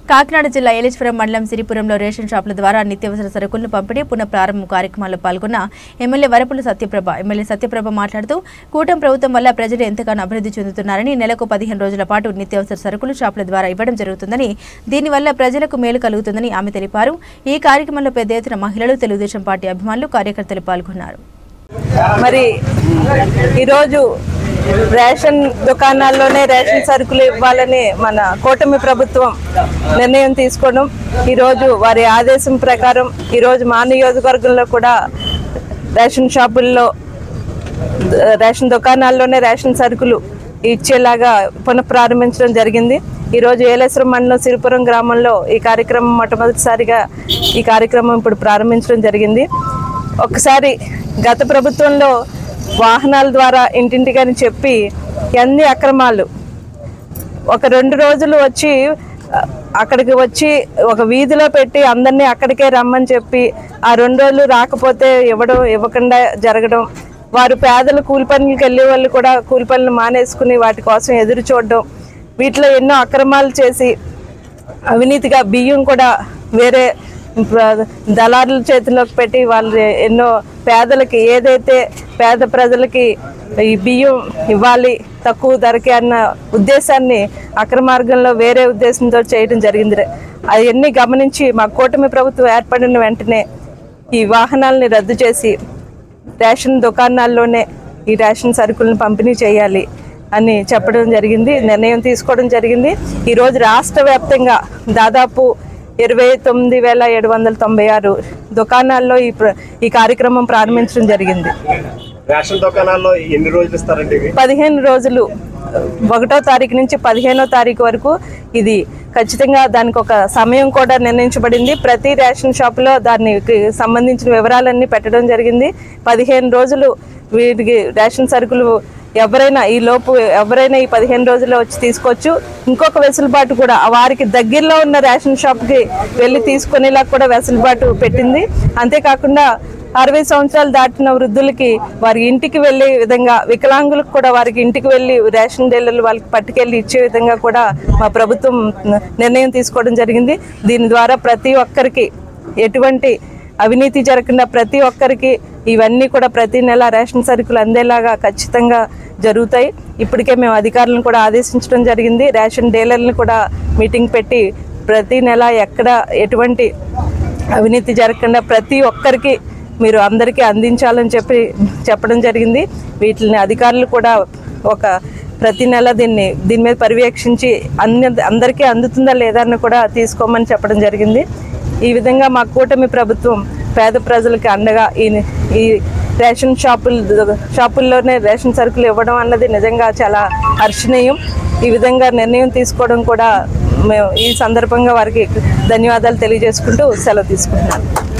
కాకినాడ జిల్లా ఏలేశ్వరం మండలం సిరిపురంలో రేషన్ షాపుల ద్వారా నిత్యావసర సరుకులను పంపిణీ పునః ప్రారంభం కార్యక్రమాల్లో పాల్గొన్న ఎమ్మెల్యే వరపుల సత్యప్రభ. ఎమ్మెల్యే సత్యప్రభ మాట్లాడుతూ కూటమి ప్రభుత్వం వల్ల ప్రజలు ఎంతగానో అభివృద్ధి చెందుతున్నారని, నెలకు 15 రోజుల పాటు నిత్యావసర సరుకులు షాపుల ద్వారా ఇవ్వడం జరుగుతుందని, దీనివల్ల ప్రజలకు మేలు కలుగుతుందని ఆమె తెలిపారు. ఈ కార్యక్రమంలో పెద్ద ఎత్తున మహిళలు, తెలుగుదేశం పార్టీ అభిమానులు, కార్యకర్తలు పాల్గొన్నారు. మరి ఈరోజు రేషన్ దుకాణాల్లోనే రేషన్ సరుకులు ఇవ్వాలని మన కూటమి ప్రభుత్వం నిర్ణయం తీసుకోవడం, ఈరోజు వారి ఆదేశం ప్రకారం ఈరోజు మా నియోజకవర్గంలో కూడా రేషన్ షాపుల్లో రేషన్ దుకాణాల్లోనే రేషన్ సరుకులు ఇచ్చేలాగా పునఃప్రారంభించడం జరిగింది. ఈరోజు ఏలేశ్వరం మండలం సిరిపురం గ్రామంలో ఈ కార్యక్రమం మొట్టమొదటిసారిగా ఈ కార్యక్రమం ఇప్పుడు ప్రారంభించడం జరిగింది. ఒకసారి గత ప్రభుత్వంలో వాహనాల ద్వారా ఇంటింటికని చెప్పి ఎన్ని అక్రమాలు, ఒక 2 రోజులు వచ్చి అక్కడికి వచ్చి ఒక వీధిలో పెట్టి అందరినీ అక్కడికే రమ్మని చెప్పి ఆ 2 రోజులు రాకపోతే ఇవ్వకుండా జరగడం, వారు పేదలు కూలి పనులకు వెళ్ళే వాళ్ళు కూడా కూలి పనులు మానేసుకుని వాటి కోసం ఎదురు చూడడం, వీటిలో ఎన్నో అక్రమాలు చేసి అవినీతిగా బియ్యం కూడా వేరే దళారుల చేతిలోకి పెట్టి వాళ్ళు ఎన్నో పేదలకి, ఏదైతే పేద ప్రజలకి ఈ బియ్యం ఇవ్వాలి తక్కువ ధరకి అన్న ఉద్దేశాన్ని అక్రమార్గంలో వేరే ఉద్దేశంతో చేయడం జరిగింది. అవన్నీ గమనించి మా కూటమి ప్రభుత్వం ఏర్పడిన వెంటనే ఈ వాహనాలని రద్దు చేసి రేషన్ దుకాణాల్లోనే ఈ రేషన్ సరుకులను పంపిణీ చేయాలి అని చెప్పడం జరిగింది, నిర్ణయం తీసుకోవడం జరిగింది. ఈరోజు రాష్ట్ర వ్యాప్తంగా దాదాపు 29,796 దుకాణాల్లో ఈ కార్యక్రమం ప్రారంభించడం జరిగింది. రేషన్ దుకాణాల్లో ఎన్ని రోజులు ఇస్తారండి? 15 రోజులు, 1వ తారీఖు నుంచి 15వ తారీఖు వరకు ఇది ఖచ్చితంగా దానికి ఒక సమయం కూడా నిర్ణయించబడింది. ప్రతి రేషన్ షాపులో దానికి సంబంధించిన వివరాలన్నీ పెట్టడం జరిగింది. 15 రోజులు వీటికి రేషన్ సరుకులు ఎవరైనా ఈ 15 రోజుల్లో వచ్చి తీసుకోవచ్చు. ఇంకొక వెసులుబాటు కూడా వారికి దగ్గరలో ఉన్న రేషన్ షాప్కి వెళ్ళి తీసుకునేలా కూడా వెసులుబాటు పెట్టింది. అంతేకాకుండా 60 సంవత్సరాలు దాటిన వృద్ధులకి వారి ఇంటికి వెళ్ళే విధంగా, వికలాంగులకు కూడా వారికి ఇంటికి వెళ్ళి రేషన్ డీలర్లు వాళ్ళకి పట్టుకెళ్ళి ఇచ్చే విధంగా కూడా మా ప్రభుత్వం నిర్ణయం తీసుకోవడం జరిగింది. దీని ద్వారా ప్రతి ఒక్కరికి ఎటువంటి అవినీతి జరగకుండా ప్రతి ఒక్కరికి ఇవన్నీ కూడా ప్రతి నెల రేషన్ సరుకులు అందేలాగా ఖచ్చితంగా జరుగుతాయి. ఇప్పటికే మేము అధికారులను కూడా ఆదేశించడం జరిగింది. రేషన్ డీలర్లను కూడా మీటింగ్ పెట్టి ప్రతి నెల ఎక్కడ ఎటువంటి అవినీతి జరగకుండా ప్రతి ఒక్కరికి మీరు అందరికీ అందించాలని చెప్పడం జరిగింది. వీటిని అధికారులు కూడా ప్రతి నెల దీని మీద పర్యవేక్షించి అందరికీ అందుతుందా లేదా అని కూడా తీసుకోమని చెప్పడం జరిగింది. ఈ విధంగా మా ప్రభుత్వం పేద ప్రజలకి అండగా ఈ రేషన్ షాపుల్లోనే రేషన్ సరుకులు ఇవ్వడం అన్నది నిజంగా చాలా హర్షణీయం. ఈ విధంగా నిర్ణయం తీసుకోవడం కూడా మేము ఈ సందర్భంగా వారికి ధన్యవాదాలు తెలియజేసుకుంటూ సెలవు తీసుకుంటున్నాను.